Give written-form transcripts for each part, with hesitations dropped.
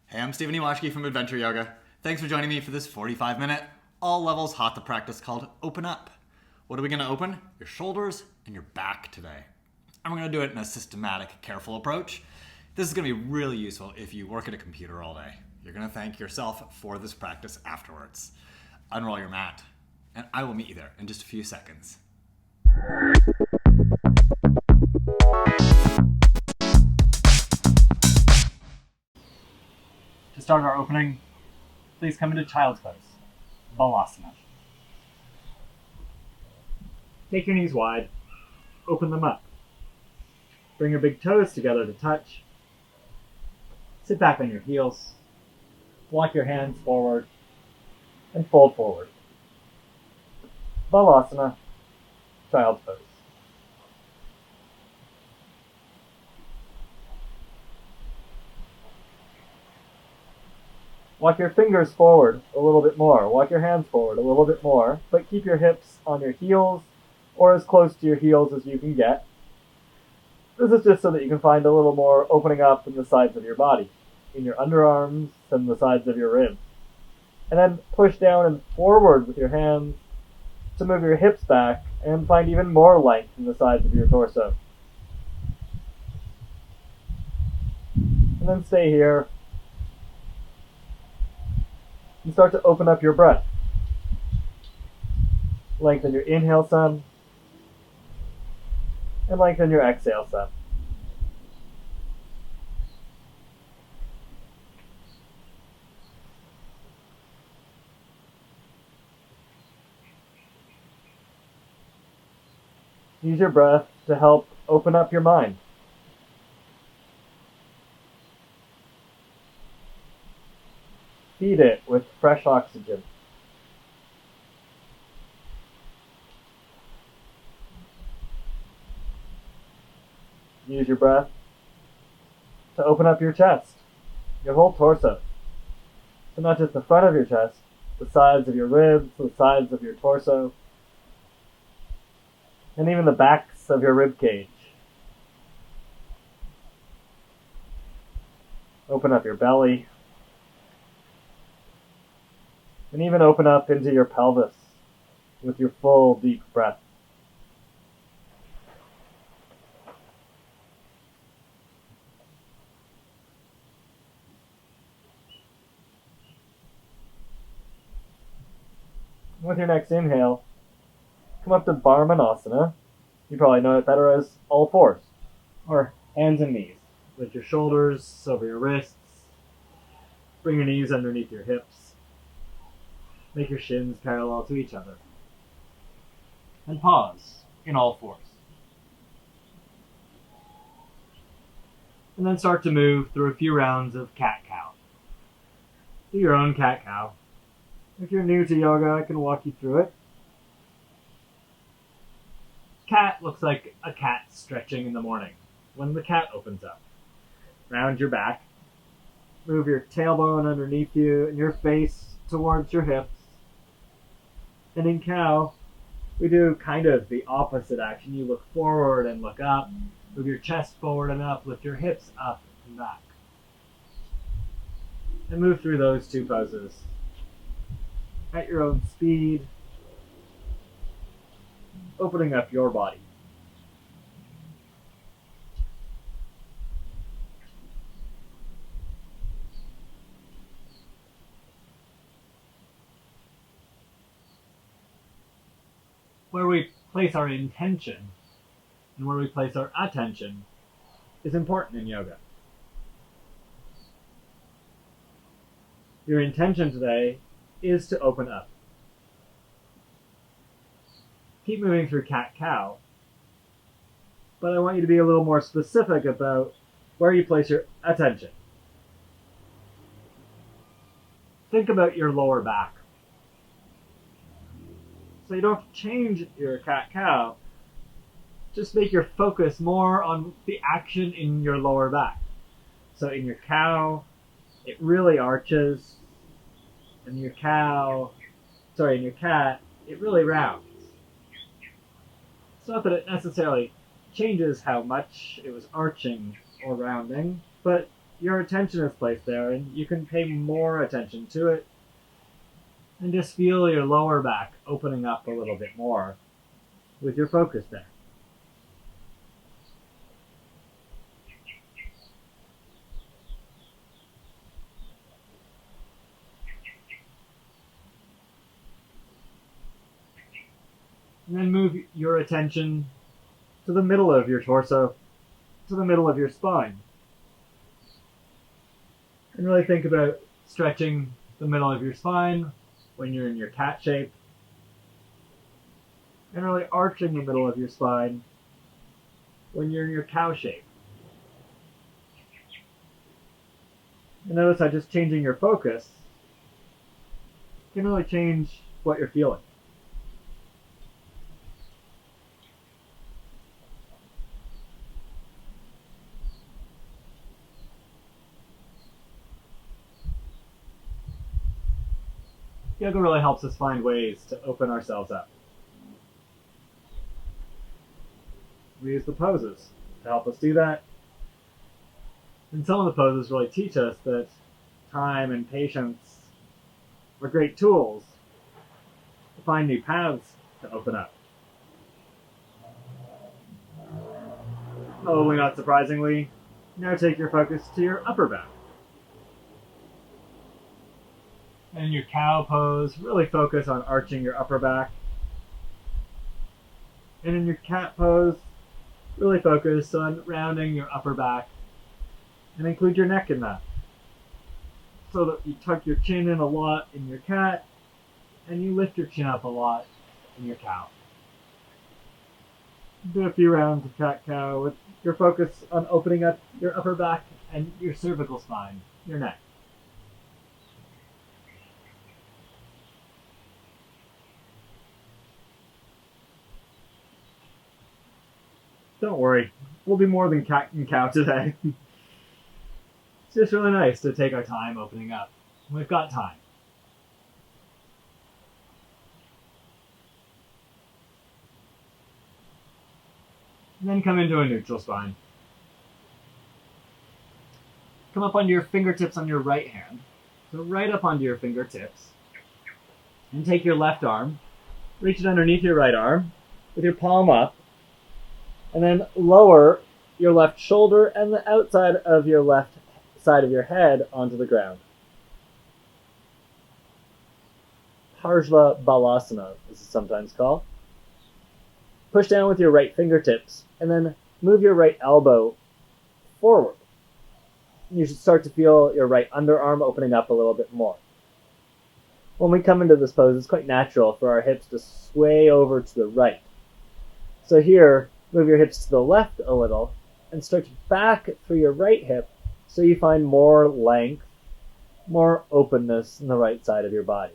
Hey, I'm Stephen Ewashkiw from Adventure Yoga. Thanks for joining me for this 45-minute, all-levels Hatha practice called Open Up. What are we going to open? Your shoulders and your back today. And we're going to do it in a systematic, careful approach. This is going to be really useful if you work at a computer all day. You're going to thank yourself for this practice afterwards. Unroll your mat, and I will meet you there in just a few seconds. To start our opening, please come into Child's Pose, Balasana. Take your knees wide, open them up. Bring your big toes together to touch. Sit back on your heels, walk your hands forward, and fold forward. Balasana, Child's Pose. Walk your fingers forward a little bit more. Walk your hands forward a little bit more, but keep your hips on your heels or as close to your heels as you can get. This is just so that you can find a little more opening up in the sides of your body, in your underarms and the sides of your ribs. And then push down and forward with your hands to move your hips back and find even more length in the sides of your torso. And then stay here. And start to open up your breath. Lengthen your inhale some, and lengthen your exhale some. Use your breath to help open up your mind. Feed it with fresh oxygen. Use your breath to open up your chest, your whole torso. So not just the front of your chest, the sides of your ribs, the sides of your torso, and even the backs of your rib cage. Open up your belly. And even open up into your pelvis with your full deep breath. With your next inhale, come up to Barmanasana. You probably know it better as all fours, or hands and knees. Lift your shoulders over your wrists. Bring your knees underneath your hips. Make your shins parallel to each other. And pause in all fours. And then start to move through a few rounds of cat-cow. Do your own cat-cow. If you're new to yoga, I can walk you through it. Cat looks like a cat stretching in the morning when the cat opens up. Round your back. Move your tailbone underneath you and your face towards your hips. And in cow, we do kind of the opposite action. You look forward and look up. Move your chest forward and up. Lift your hips up and back. And move through those two poses at your own speed, opening up your body. Where we place our intention and where we place our attention is important in yoga. Your intention today is to open up. Keep moving through cat-cow, but I want you to be a little more specific about where you place your attention. Think about your lower back. So you don't have to change your cat-cow. Just make your focus more on the action in your lower back. So in your cow, it really arches. In your cat, it really rounds. It's not that it necessarily changes how much it was arching or rounding, but your attention is placed there, and you can pay more attention to it and just feel your lower back opening up a little bit more with your focus there. And then move your attention to the middle of your torso, to the middle of your spine. And really think about stretching the middle of your spine when you're in your cat shape. And really arching the middle of your spine when you're in your cow shape. And notice how just changing your focus can really change what you're feeling. Yoga really helps us find ways to open ourselves up. We use the poses to help us do that. And some of the poses really teach us that time and patience are great tools to find new paths to open up. Probably not surprisingly, now take your focus to your upper back. And in your cow pose, really focus on arching your upper back. And in your cat pose, really focus on rounding your upper back and include your neck in that. So that you tuck your chin in a lot in your cat and you lift your chin up a lot in your cow. Do a few rounds of cat-cow with your focus on opening up your upper back and your cervical spine, your neck. Don't worry, we'll be more than cat and cow today. It's just really nice to take our time opening up. We've got time. And then come into a neutral spine. Come up onto your fingertips on your right hand. So right up onto your fingertips. And take your left arm, reach it underneath your right arm with your palm up, and then lower your left shoulder and the outside of your left side of your head onto the ground. Parshva Balasana, this is sometimes called. Push down with your right fingertips, and then move your right elbow forward. You should start to feel your right underarm opening up a little bit more. When we come into this pose, it's quite natural for our hips to sway over to the right. So here, move your hips to the left a little, and stretch back through your right hip so you find more length, more openness in the right side of your body.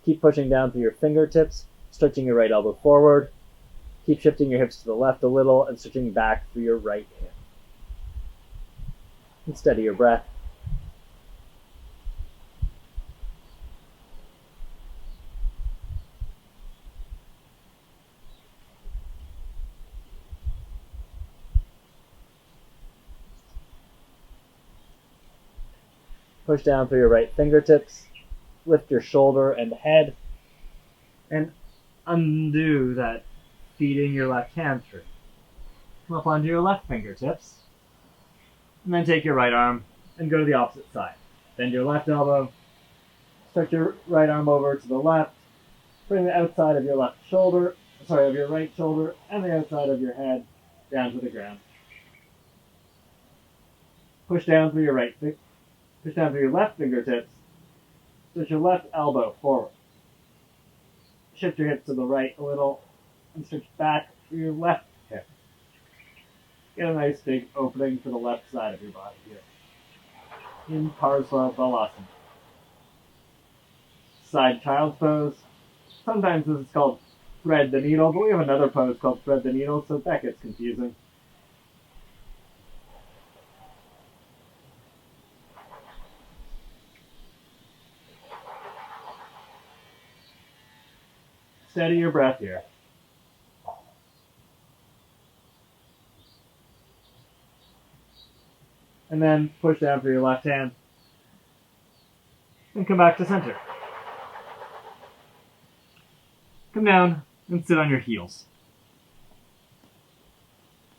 Keep pushing down through your fingertips, stretching your right elbow forward. Keep shifting your hips to the left a little and stretching back through your right hip. And steady your breath. Push down through your right fingertips, lift your shoulder and head, and undo that feeding your left hamstring. Come up onto your left fingertips, and then take your right arm and go to the opposite side. Bend your left elbow, stretch your right arm over to the left, bring the outside of your left shoulder, of your right shoulder, and the outside of your head down to the ground. Push down through your left fingertips, stretch your left elbow forward. Shift your hips to the right a little, and stretch back through your left hip. Get a nice big opening for the left side of your body here. In Parshva Balasana. Side child's pose. Sometimes this is called thread the needle, but we have another pose called thread the needle, so that gets confusing. Steady your breath here. And then push down for your left hand. And come back to center. Come down and sit on your heels.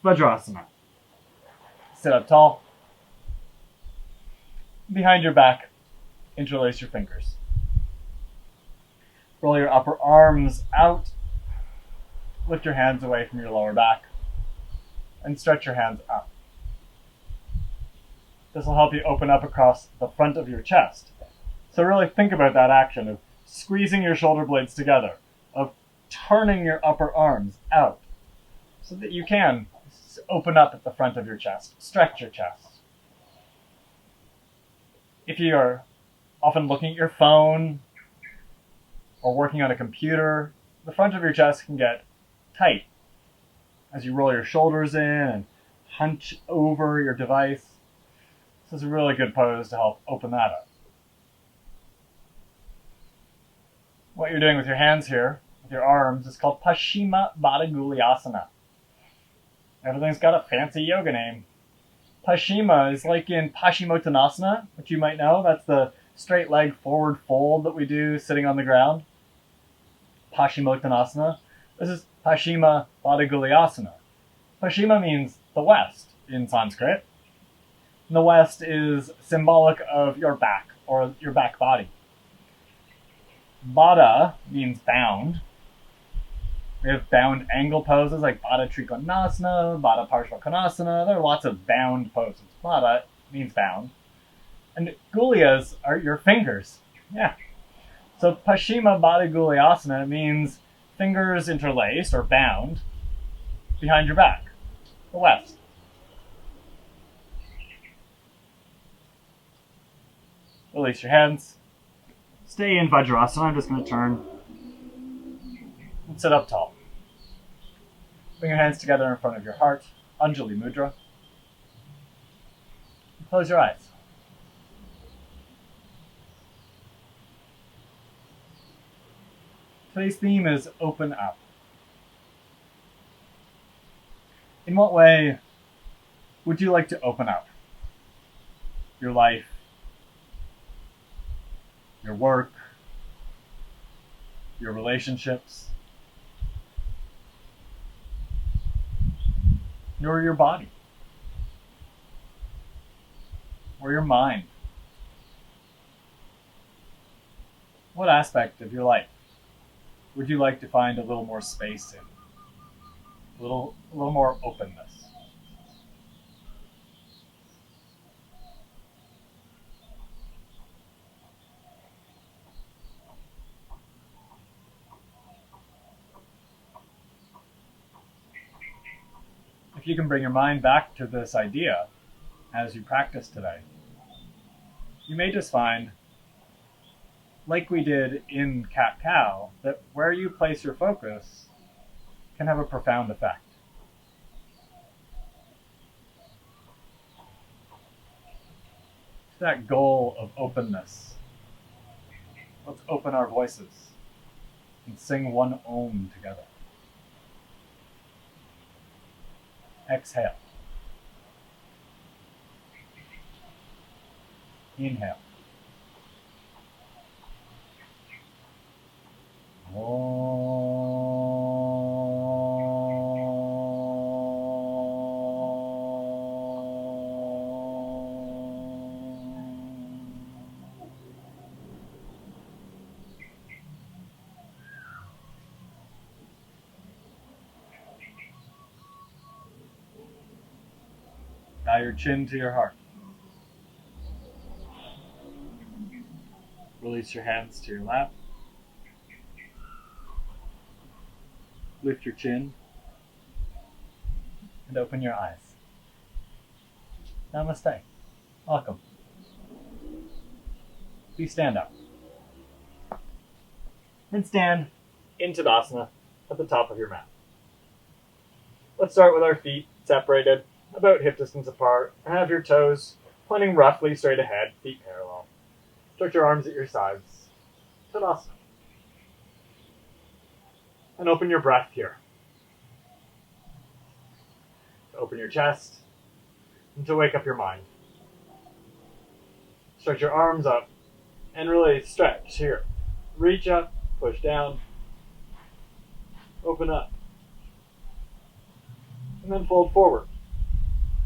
Vajrasana. Sit up tall. Behind your back, interlace your fingers. Roll your upper arms out. Lift your hands away from your lower back. And stretch your hands up. This will help you open up across the front of your chest. So really think about that action of squeezing your shoulder blades together, of turning your upper arms out, so that you can open up at the front of your chest, stretch your chest. If you are often looking at your phone or working on a computer, the front of your chest can get tight as you roll your shoulders in and hunch over your device. This is a really good pose to help open that up. What you're doing with your hands here, with your arms, is called Paschimottanasana Baddha. Everything's got a fancy yoga name. Paschima is like in Paschimottanasana, which you might know. That's the straight leg forward fold that we do sitting on the ground. Paschimottanasana. This is Paschima Baddha. Paschima means the west in Sanskrit. And the west is symbolic of your back, or your back body. Baddha means bound. We have bound angle poses like Baddha Trikonasana, Baddha Parshvakonasana. There are lots of bound poses. Baddha means bound. And guliyas are your fingers. Yeah. So Paschima Baddha means fingers interlaced or bound behind your back, the west. Release your hands. Stay in Vajrasana. I'm just going to turn and sit up tall. Bring your hands together in front of your heart, Anjali Mudra. And close your eyes. Today's theme is open up. In what way would you like to open up? Your life, your work, your relationships, or your body, or your mind. What aspect of your life would you like to find a little more space in? A little more openness? If you can bring your mind back to this idea as you practice today, you may just find, like we did in cat-cow, that where you place your focus can have a profound effect. That goal of openness. Let's open our voices and sing one Om together. Exhale. Inhale. Bow your chin to your heart. Release your hands to your lap. Lift your chin and open your eyes. Namaste. Welcome. Please stand up. And stand in Tadasana at the top of your mat. Let's start with our feet separated, about hip distance apart, and have your toes pointing roughly straight ahead, feet parallel. Stretch your arms at your sides. Tadasana. And open your breath here. To open your chest and to wake up your mind. Stretch your arms up and really stretch here. Reach up, push down, open up, and then fold forward.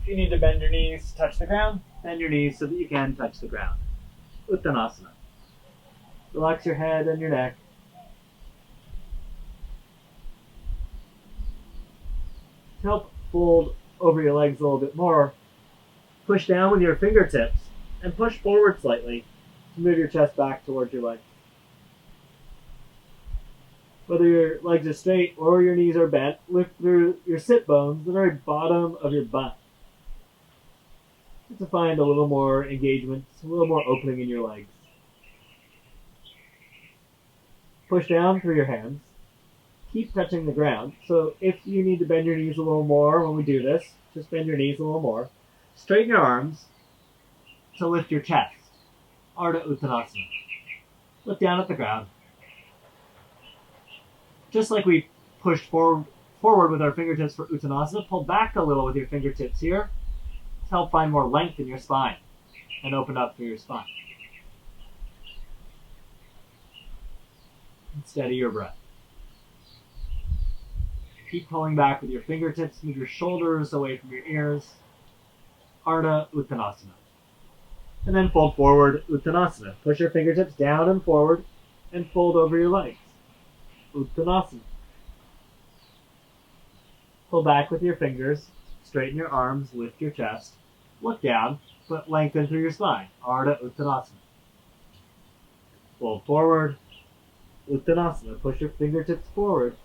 If you need to bend your knees to touch the ground, bend your knees so that you can touch the ground. Uttanasana. Relax your head and your neck. To help fold over your legs a little bit more, push down with your fingertips and push forward slightly to move your chest back towards your legs. Whether your legs are straight or your knees are bent, lift through your sit bones, the very bottom of your butt, to find a little more engagement, a little more opening in your legs. Push down through your hands. Keep touching the ground. So if you need to bend your knees a little more when we do this, just bend your knees a little more. Straighten your arms to lift your chest. Ardha Uttanasana. Look down at the ground. Just like we pushed forward with our fingertips for Uttanasana, pull back a little with your fingertips here to help find more length in your spine and open up through your spine. And steady your breath. Keep pulling back with your fingertips. Move your shoulders away from your ears. Ardha Uttanasana. And then fold forward, Uttanasana. Push your fingertips down and forward and fold over your legs. Uttanasana. Pull back with your fingers. Straighten your arms, lift your chest. Look down, but lengthen through your spine. Ardha Uttanasana. Fold forward, Uttanasana. Push your fingertips forward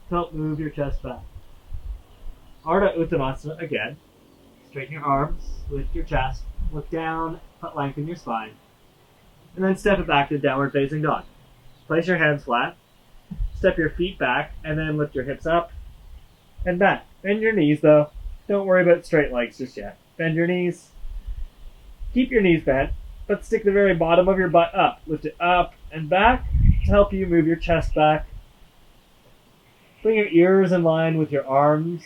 to help move your chest back. Ardha Uttanasana again. Straighten your arms, lift your chest, look down, but lengthen your spine. And then step it back to downward facing dog. Place your hands flat, step your feet back, and then lift your hips up and back. Bend your knees though. Don't worry about straight legs just yet. Bend your knees. Keep your knees bent, but stick the very bottom of your butt up. Lift it up and back to help you move your chest back. Bring your ears in line with your arms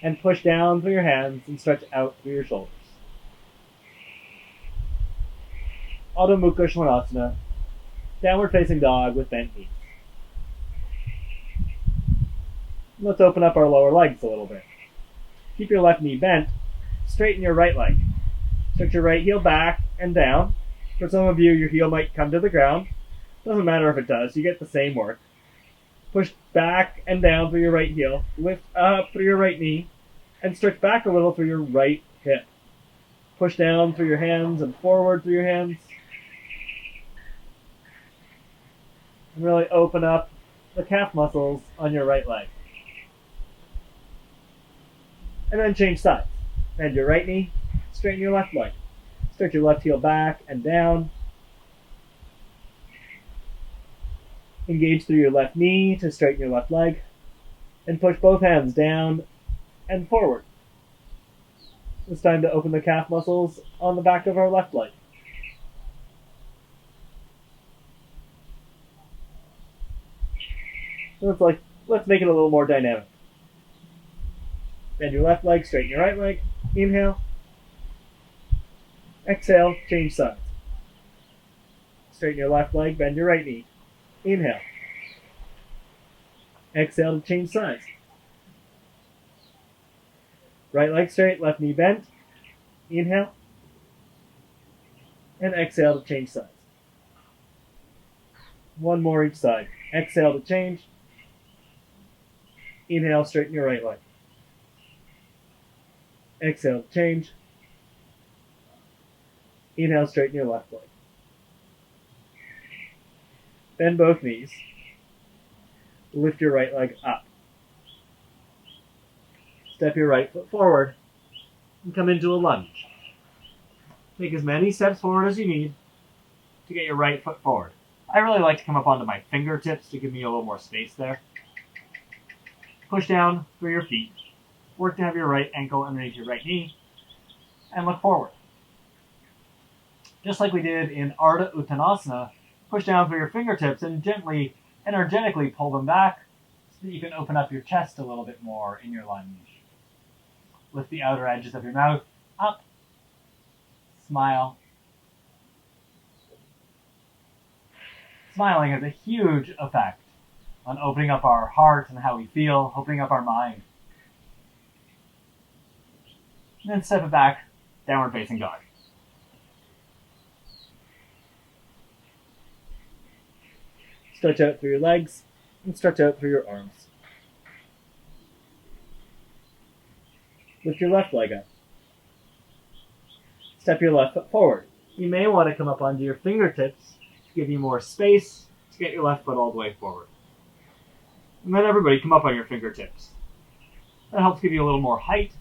and push down through your hands and stretch out through your shoulders. Adho Mukha Svanasana, downward facing dog with bent knees. Let's open up our lower legs a little bit. Keep your left knee bent, straighten your right leg. Stretch your right heel back and down. For some of you, your heel might come to the ground. Doesn't matter if it does, you get the same work. Push back and down through your right heel. Lift up through your right knee. And stretch back a little through your right hip. Push down through your hands and forward through your hands. And really open up the calf muscles on your right leg. And then change sides. Bend your right knee. Straighten your left leg. Stretch your left heel back and down. Engage through your left knee to straighten your left leg. And push both hands down and forward. It's time to open the calf muscles on the back of our left leg. So let's make it a little more dynamic. Bend your left leg, straighten your right leg. Inhale. Exhale, change sides. Straighten your left leg, bend your right knee. Inhale. Exhale to change sides. Right leg straight, left knee bent. Inhale. And exhale to change sides. One more each side. Exhale to change. Inhale, straighten your right leg. Exhale to change. Inhale, straighten your left leg. Bend both knees. Lift your right leg up. Step your right foot forward and come into a lunge. Take as many steps forward as you need to get your right foot forward. I really like to come up onto my fingertips to give me a little more space there. Push down through your feet. Work to have your right ankle underneath your right knee and look forward. Just like we did in Ardha Uttanasana, push down through your fingertips and gently, energetically pull them back so that you can open up your chest a little bit more in your lunge. Lift the outer edges of your mouth up, smile, smiling has a huge effect on opening up our heart and how we feel, opening up our mind. And then step it back, downward facing dog. Stretch out through your legs and stretch out through your arms. Lift your left leg up. Step your left foot forward. You may want to come up onto your fingertips to give you more space to get your left foot all the way forward. And then everybody come up on your fingertips. That helps give you a little more height,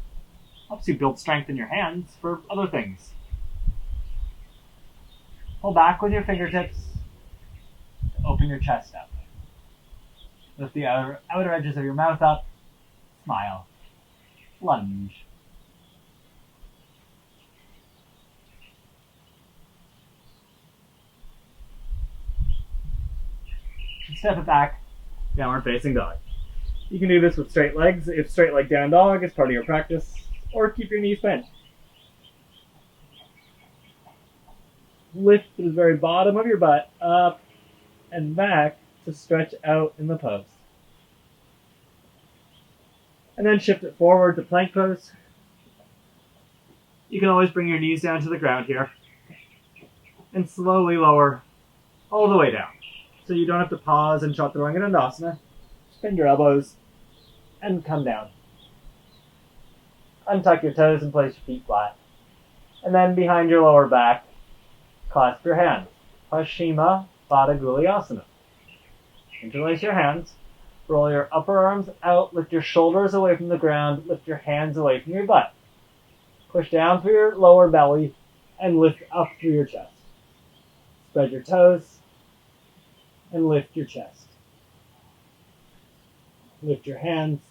helps you build strength in your hands for other things. Pull back with your fingertips to open your chest up. Lift the outer edges of your mouth up. Smile. Lunge. Step it back, downward facing dog. You can do this with straight legs if straight leg down dog is part of your practice, or keep your knees bent. Lift the very bottom of your butt up and back to stretch out in the pose. And then shift it forward to plank pose. You can always bring your knees down to the ground here and slowly lower all the way down. So you don't have to pause and chaturanga dandasana. Just bend your elbows and come down. Untuck your toes and place your feet flat. And then behind your lower back, clasp your hands. Paschimma Baddha Gulyasana. Interlace your hands. Roll your upper arms out. Lift your shoulders away from the ground. Lift your hands away from your butt. Push down through your lower belly and lift up through your chest. Spread your toes and lift your chest. Lift your hands.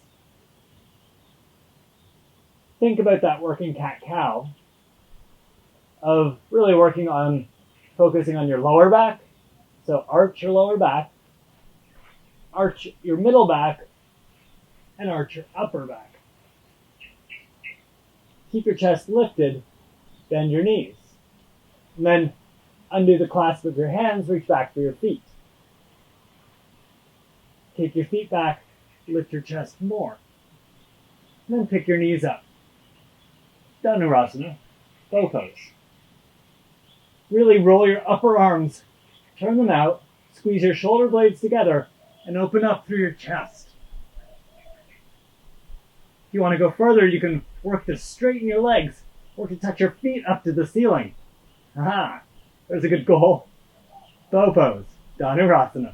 Think about that working cat-cow of really working on focusing on your lower back. So arch your lower back, arch your middle back, and arch your upper back. Keep your chest lifted, bend your knees. And then undo the clasp of your hands, reach back for your feet. Take your feet back, lift your chest more. And then pick your knees up. Dhanurasana, bow pose. Really roll your upper arms, turn them out, squeeze your shoulder blades together, and open up through your chest. If you want to go further, you can work to straighten your legs, or to touch your feet up to the ceiling. Aha! There's a good goal. Bow pose, Dhanurasana.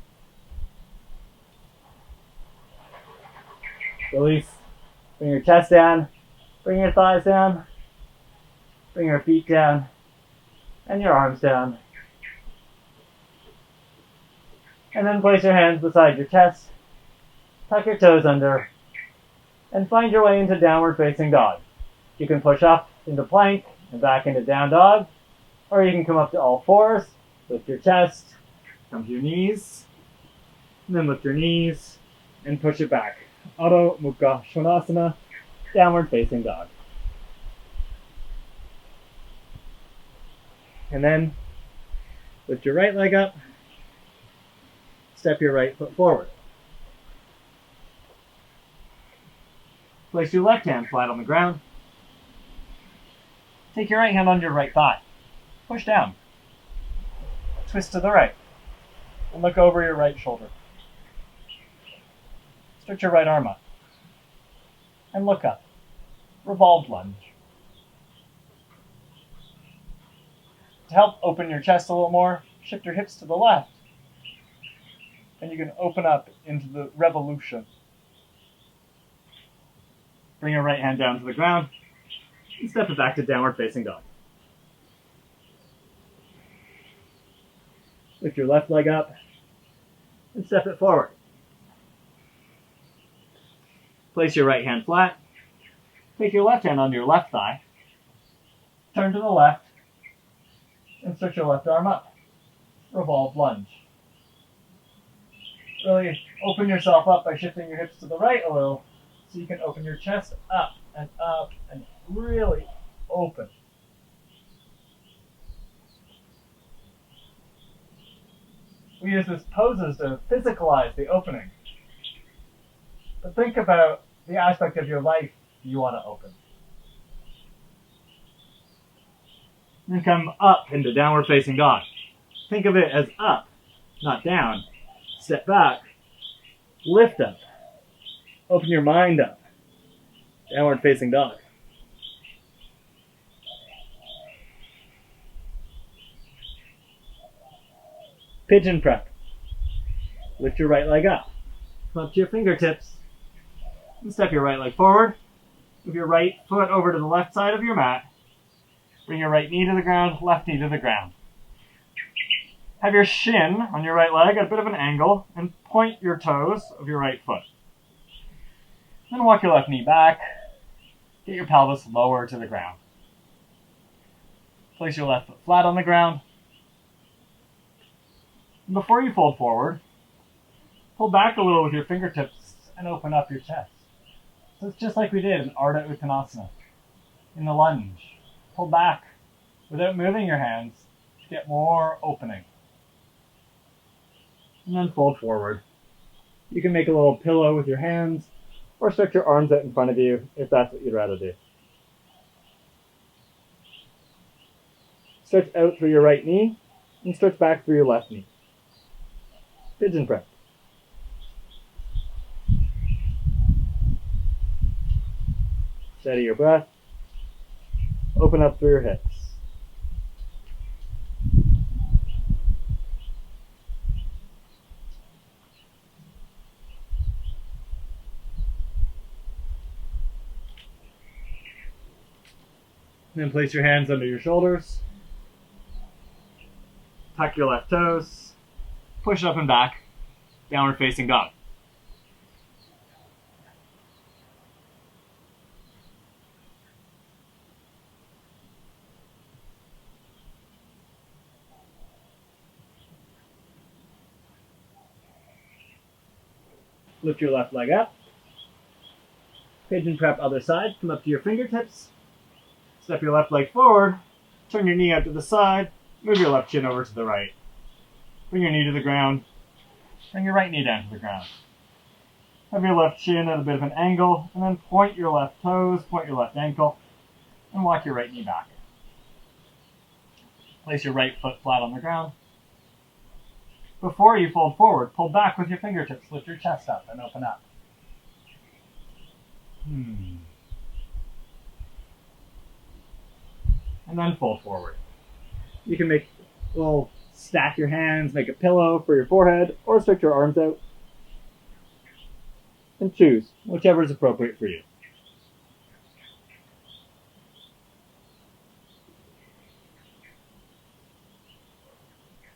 Release. Bring your chest down, bring your thighs down, bring your feet down, and your arms down. And then place your hands beside your chest, tuck your toes under, and find your way into downward facing dog. You can push up into plank and back into down dog, or you can come up to all fours, lift your chest, come to your knees, and then lift your knees and push it back. Adho Mukha Svanasana, downward facing dog. And then lift your right leg up, step your right foot forward. Place your left hand flat on the ground. Take your right hand on your right thigh. Push down. Twist to the right. And look over your right shoulder. Stretch your right arm up. And look up. Revolve Lunge. To help open your chest a little more, shift your hips to the left. And you can open up into the revolution. Bring your right hand down to the ground and step it back to downward facing dog. Lift your left leg up and step it forward. Place your right hand flat. Take your left hand on your left thigh. Turn to the left and stretch your left arm up. Revolve Lunge. Really open yourself up by shifting your hips to the right a little so you can open your chest up and really open. we use these poses to physicalize the opening. But think about the aspect of your life you want to open. Then come up into downward facing dog. Think of it as up, not down. Step back, lift up, open your mind up. Downward facing dog. Pigeon Prep. Lift your right leg up. Come up to your fingertips. And step your right leg forward. Move your right foot over to the left side of your mat. Bring your right knee to the ground, left knee to the ground. Have your shin on your right leg at a bit of an angle and point your toes of your right foot. Then walk your left knee back. Get your pelvis lower to the ground. Place your left foot flat on the ground. And before you fold forward, pull back a little with your fingertips and open up your chest. So it's just like we did in Ardha Uttanasana, in the lunge. Pull back without moving your hands to get more opening. And then fold forward. You can make a little pillow with your hands or stretch your arms out in front of you if that's what you'd rather do. Stretch out through your right knee and stretch back through your left knee. Pigeon Prep. Steady your breath. Open up through your hips. Then place your hands under your shoulders. Tuck your left toes. Push up and back. Downward facing dog. Lift your left leg up. Pigeon Prep other side. Come up to your fingertips. Step your left leg forward. Turn your knee out to the side. Move your left shin over to the right. Bring your knee to the ground. Bring your right knee down to the ground. Have your left shin at a bit of an angle, and then point your left toes, point your left ankle, and walk your right knee back. Place your right foot flat on the ground. Before you fold forward, pull back with your fingertips. Lift your chest up and open up. And then fold forward. You can make a little stack your hands, make a pillow for your forehead, or stretch your arms out. And choose, whichever is appropriate for you.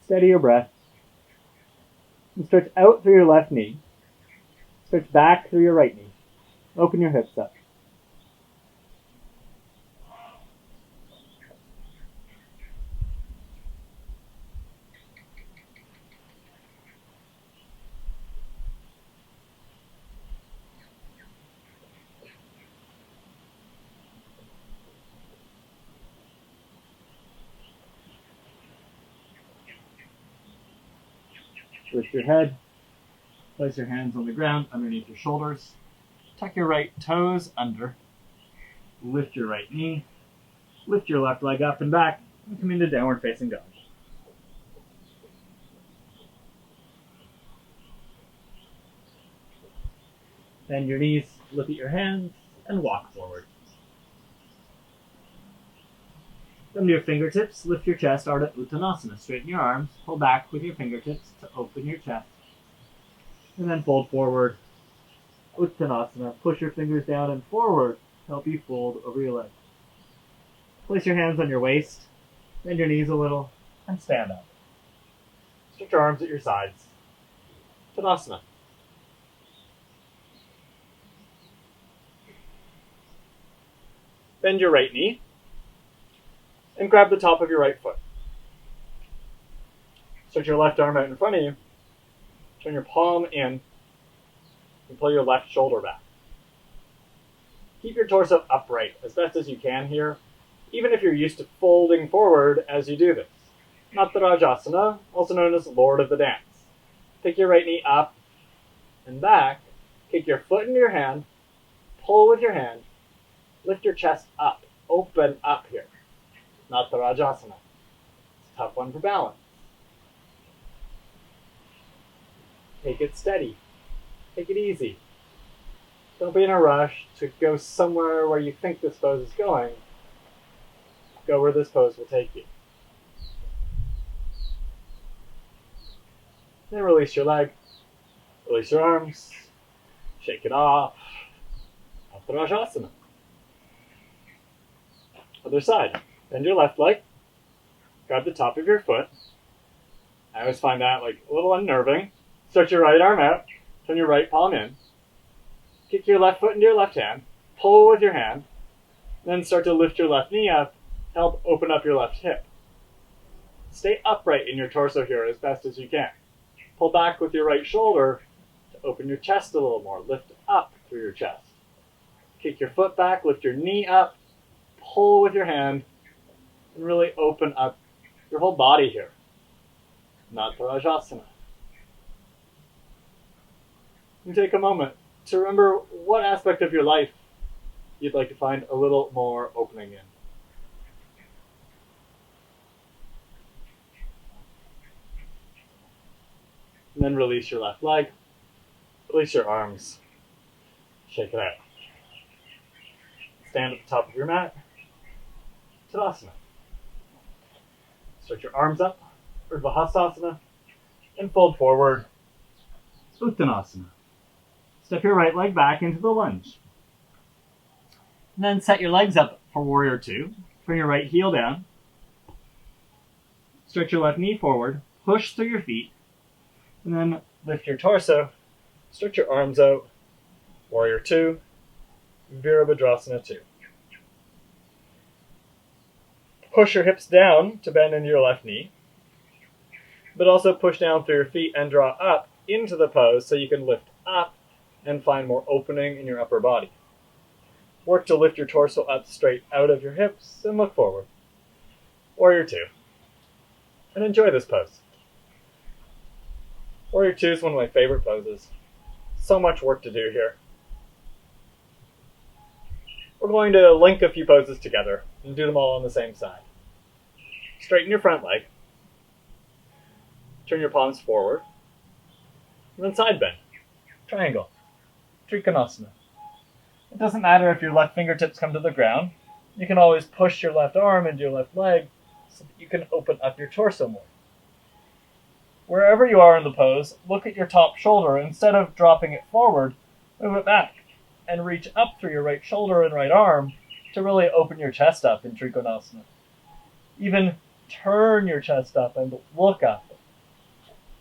Steady your breath. And stretch out through your left knee. Stretch back through your right knee. Open your hips up. Lift your head. Place your hands on the ground underneath your shoulders. Tuck your right toes under. Lift your right knee. Lift your left leg up and back. And come into downward facing dog. Bend your knees, look at your hands, and walk forward. Come to your fingertips, lift your chest, Ardha Uttanasana. Straighten your arms, pull back with your fingertips to open your chest. And then fold forward. Uttanasana. Push your fingers down and forward to help you fold over your legs. Place your hands on your waist, bend your knees a little, and stand up. Stretch your arms at your sides. Tadasana. Bend your right knee and grab the top of your right foot. Stretch your left arm out in front of you. Turn your palm in and pull your left shoulder back. Keep your torso upright as best as you can here, even if you're used to folding forward as you do this. Not the Rajasana, also known as Lord of the Dance. Take your right knee up and back. Kick your foot into your hand. Pull with your hand. Lift your chest up. Open up here. Not the Rajasana. It's a tough one for balance. Take it steady. Take it easy. Don't be in a rush to go somewhere where you think this pose is going. Go where this pose will take you. Then release your leg. Release your arms. Shake it off. Up the Rajasana. Other side. Bend your left leg. Grab the top of your foot. I always find that like a little unnerving. Stretch your right arm out. Turn your right palm in. Kick your left foot into your left hand. Pull with your hand. Then start to lift your left knee up. Help open up your left hip. Stay upright in your torso here as best as you can. Pull back with your right shoulder to open your chest a little more. Lift up through your chest. Kick your foot back. Lift your knee up. Pull with your hand. And really open up your whole body here. Not the Rajasana. And take a moment to remember what aspect of your life you'd like to find a little more opening in. And then release your left leg. Release your arms. Shake it out. Stand at the top of your mat. Tadasana. Stretch your arms up. Urdhva and fold forward. Uttanasana. Step your right leg back into the lunge. And then set your legs up for warrior two. Bring your right heel down. Stretch your left knee forward. Push through your feet. And then lift your torso. Stretch your arms out. Warrior two. Virabhadrasana 2. Push your hips down to bend into your left knee. But also push down through your feet and draw up into the pose so you can lift up and find more opening in your upper body. Work to lift your torso up straight out of your hips and look forward. Warrior 2. And enjoy this pose. Warrior 2 is one of my favorite poses. So much work to do here. We're going to link a few poses together and do them all on the same side. Straighten your front leg. Turn your palms forward. And then side bend. Triangle. Triphanasana. It doesn't matter if your left fingertips come to the ground. You can always push your left arm into your left leg so that you can open up your torso more. Wherever you are in the pose, look at your top shoulder. Instead of dropping it forward, move it back and reach up through your right shoulder and right arm to really open your chest up in Triphanasana. Even turn your chest up and look up.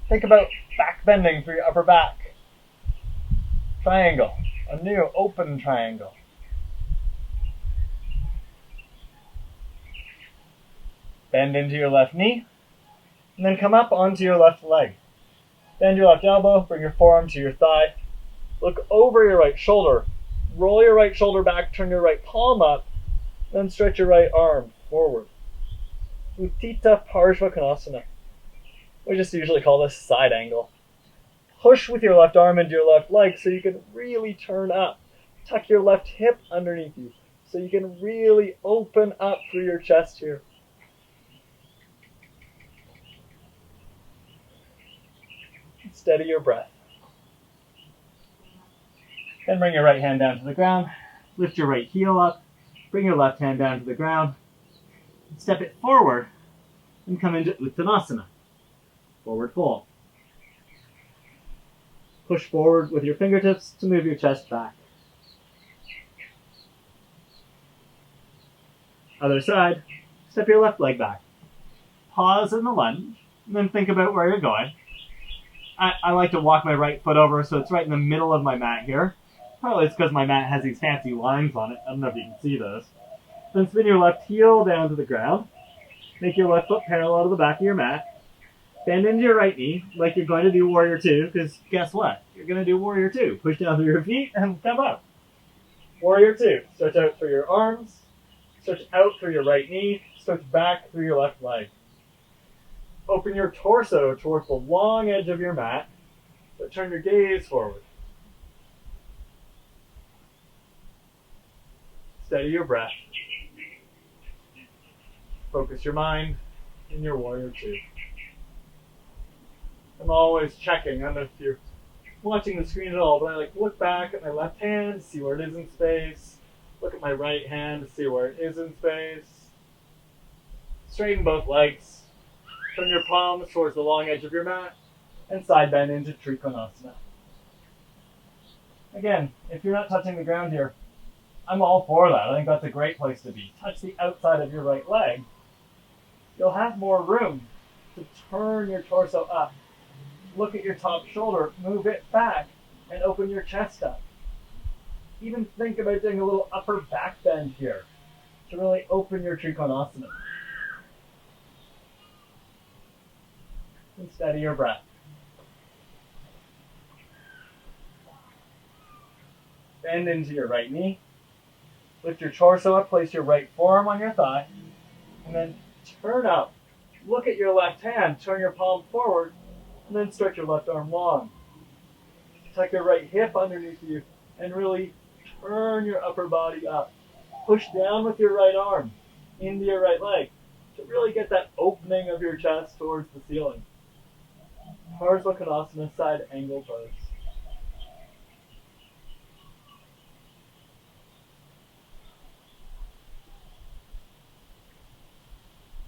Think about back bending through your upper back. Triangle. A new open triangle. Bend into your left knee. And then come up onto your left leg. Bend your left elbow. Bring your forearm to your thigh. Look over your right shoulder. Roll your right shoulder back. Turn your right palm up. Then stretch your right arm forward. Uttita Parshvakonasana. We just usually call this side angle. Push with your left arm into your left leg so you can really turn up. Tuck your left hip underneath you so you can really open up through your chest here. Steady your breath. Then bring your right hand down to the ground. Lift your right heel up. Bring your left hand down to the ground. Step it forward and come into Uttanasana. Forward fold. Push forward with your fingertips to move your chest back. Other side. Step your left leg back. Pause in the lunge, and then think about where you're going. I like to walk my right foot over so it's right in the middle of my mat here. Probably it's because my mat has these fancy lines on it. I don't know if you can see those. Then spin your left heel down to the ground. Make your left foot parallel to the back of your mat. Bend into your right knee like you're going to do Warrior 2, because guess what? You're going to do Warrior 2. Push down through your feet and come up. Warrior 2. Stretch out through your arms. Stretch out through your right knee. Stretch back through your left leg. Open your torso towards the long edge of your mat. but turn your gaze forward. Steady your breath. Focus your mind in your warrior two. I'm always checking. I don't know if you're watching the screen at all, but I like to look back at my left hand, see where it is in space. Look at my right hand to see where it is in space. Straighten both legs. Turn your palms towards the long edge of your mat and side bend into Triphanasana. Again, if you're not touching the ground here, I'm all for that. I think that's a great place to be. Touch the outside of your right leg. You'll have more room to turn your torso up. Look at your top shoulder, move it back, and open your chest up. Even think about doing a little upper back bend here to really open your Triphanasana. And steady your breath. Bend into your right knee. Lift your torso up, place your right forearm on your thigh, and then turn up. Look at your left hand, turn your palm forward, and then stretch your left arm long. Tuck your right hip underneath you, and really turn your upper body up. Push down with your right arm into your right leg to really get that opening of your chest towards the ceiling. Konasana, side angle pose.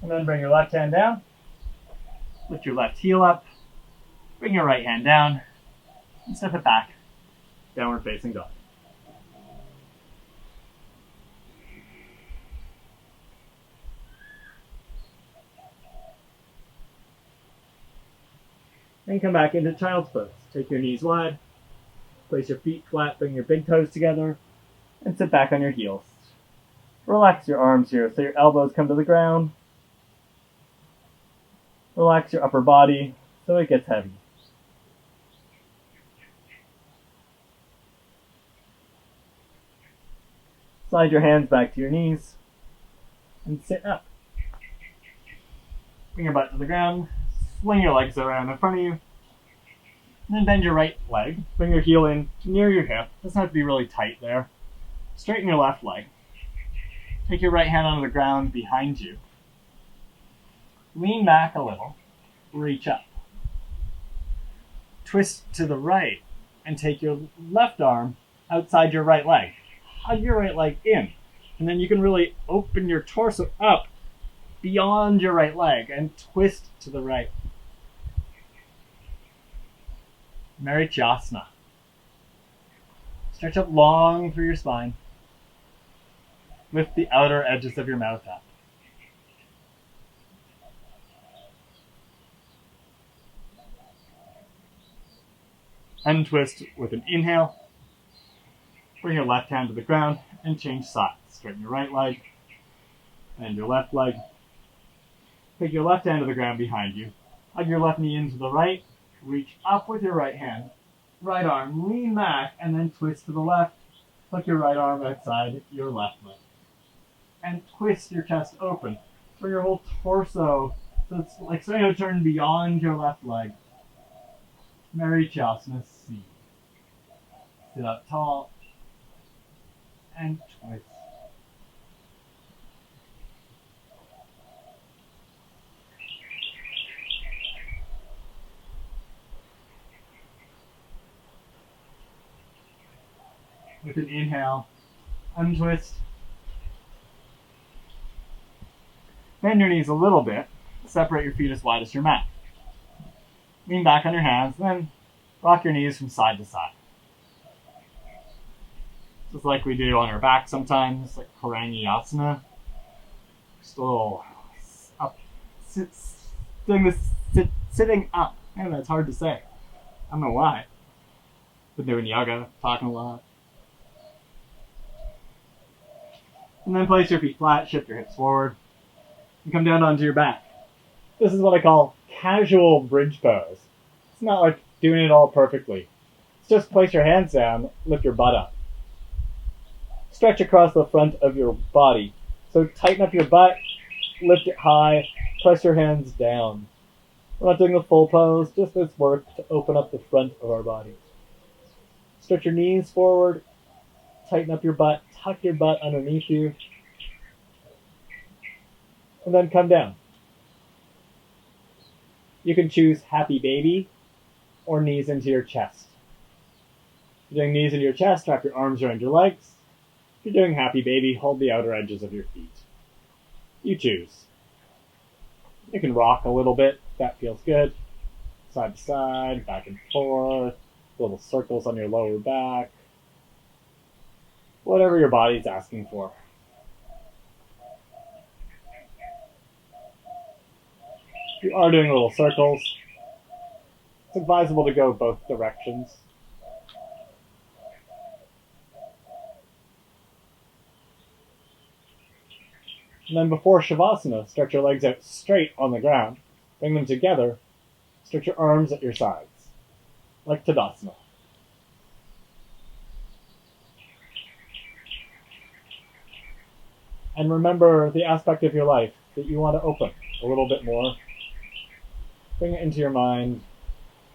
And then bring your left hand down. Lift your left heel up. Bring your right hand down. And step it back. Downward facing dog. Then come back into child's pose. Take your knees wide. Place your feet flat. Bring your big toes together. And sit back on your heels. Relax your arms here so your elbows come to the ground. Relax your upper body so it gets heavy. Slide your hands back to your knees and sit up. Bring your butt to the ground. Swing your legs around in front of you. And then bend your right leg. Bring your heel in near your hip. Doesn't have to be really tight there. Straighten your left leg. Take your right hand onto the ground behind you. Lean back a little. Reach up. Twist to the right and take your left arm outside your right leg. Hug your right leg in. And then you can really open your torso up beyond your right leg and twist to the right. Rajasana. Stretch up long through your spine. Lift the outer edges of your mouth up. Untwist with an inhale. Bring your left hand to the ground and change sides. Straighten your right leg and your left leg. Take your left hand to the ground behind you. Hug your left knee into the right. Reach up with your right hand. Right arm, lean back, and then twist to the left. Tuck your right arm outside your left leg. And twist your chest open. Bring your whole torso, so it's like starting to turn beyond your left leg. Rajasana C. Sit up tall and twist. With an inhale, untwist. Bend your knees a little bit. Separate your feet as wide as your mat. Lean back on your hands, then rock your knees from side to side. Just like we do on our back sometimes, like Hatha. Just a little up, sitting up. Man, that's hard to say. I don't know why. Been doing yoga, talking a lot. And then place your feet flat, shift your hips forward, and come down onto your back. This is what I call casual bridge pose. It's not like doing it all perfectly. It's just place your hands down, lift your butt up. Stretch across the front of your body. So tighten up your butt, lift it high, press your hands down. We're not doing the full pose, just this work to open up the front of our body. Stretch your knees forward, tighten up your butt, tuck your butt underneath you, and then come down. You can choose happy baby or knees into your chest. If you're doing knees into your chest, wrap your arms around your legs. If you're doing happy baby, hold the outer edges of your feet. You choose. You can rock a little bit if that feels good. Side to side, back and forth, little circles on your lower back. Whatever your body's asking for. If you are doing little circles, it's advisable to go both directions. And then before Shavasana, stretch your legs out straight on the ground. Bring them together. Stretch your arms at your sides, like Tadasana. And remember the aspect of your life that you want to open a little bit more. Bring it into your mind.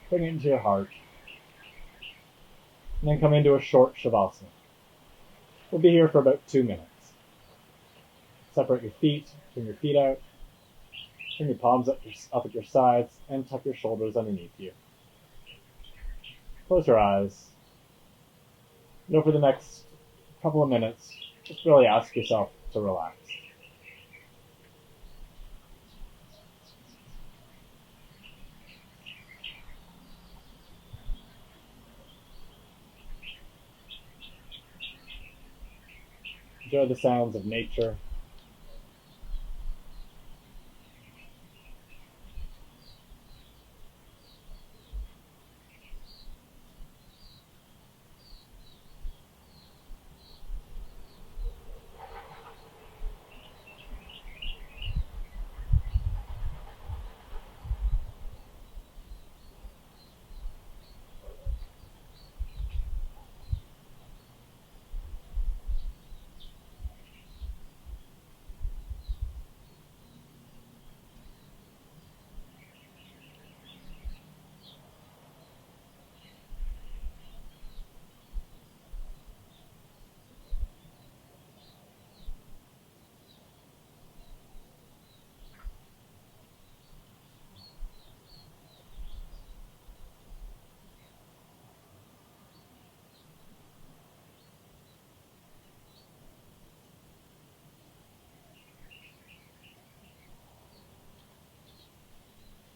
Bring it into your heart. And then come into a short Shavasana. We'll be here for about 2 minutes. Separate your feet, bring your feet out, bring your palms up at your sides, and tuck your shoulders underneath you. Close your eyes. And over the next couple of minutes, just really ask yourself to relax. Enjoy the sounds of nature.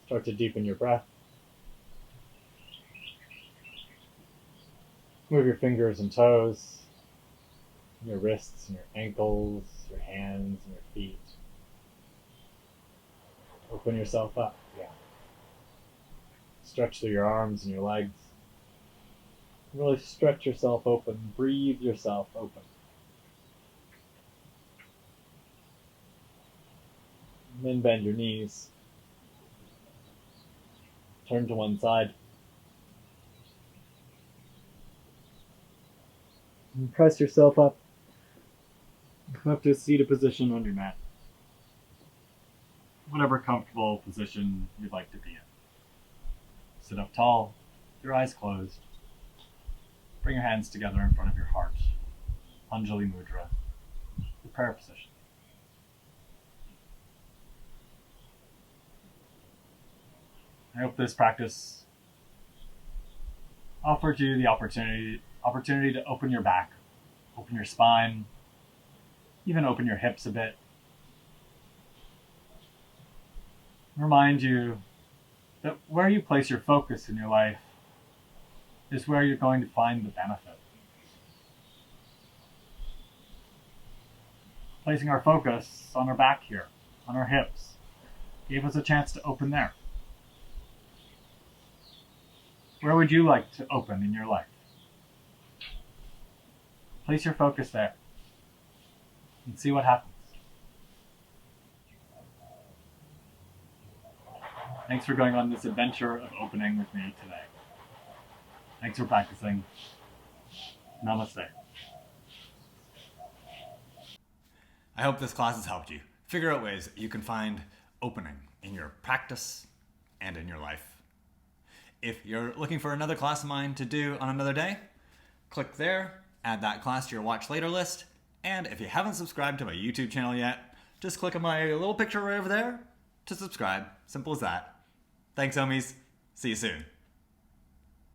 Start to deepen your breath. Move your fingers and toes, and your wrists and your ankles, your hands and your feet. Open yourself up. Yeah. Stretch through your arms and your legs. Really stretch yourself open. Breathe yourself open. And then bend your knees. Turn to one side. And press yourself up. Come up to a seated position on your mat. Whatever comfortable position you'd like to be in. Sit up tall, your eyes closed. Bring your hands together in front of your heart. Anjali Mudra, the prayer position. I hope this practice offered you the opportunity to open your back, open your spine, even open your hips a bit. Remind you that where you place your focus in your life is where you're going to find the benefit. Placing our focus on our back here, on our hips, gave us a chance to open there. Where would you like to open in your life? Place your focus there and see what happens. Thanks for going on this adventure of opening with me today. Thanks for practicing. Namaste. I hope this class has helped you figure out ways that you can find opening in your practice, and in your life. If you're looking for another class of mine to do on another day, click there, add that class to your watch later list, and if you haven't subscribed to my YouTube channel yet, just click on my little picture right over there to subscribe. Simple as that. Thanks, OMies. See you soon.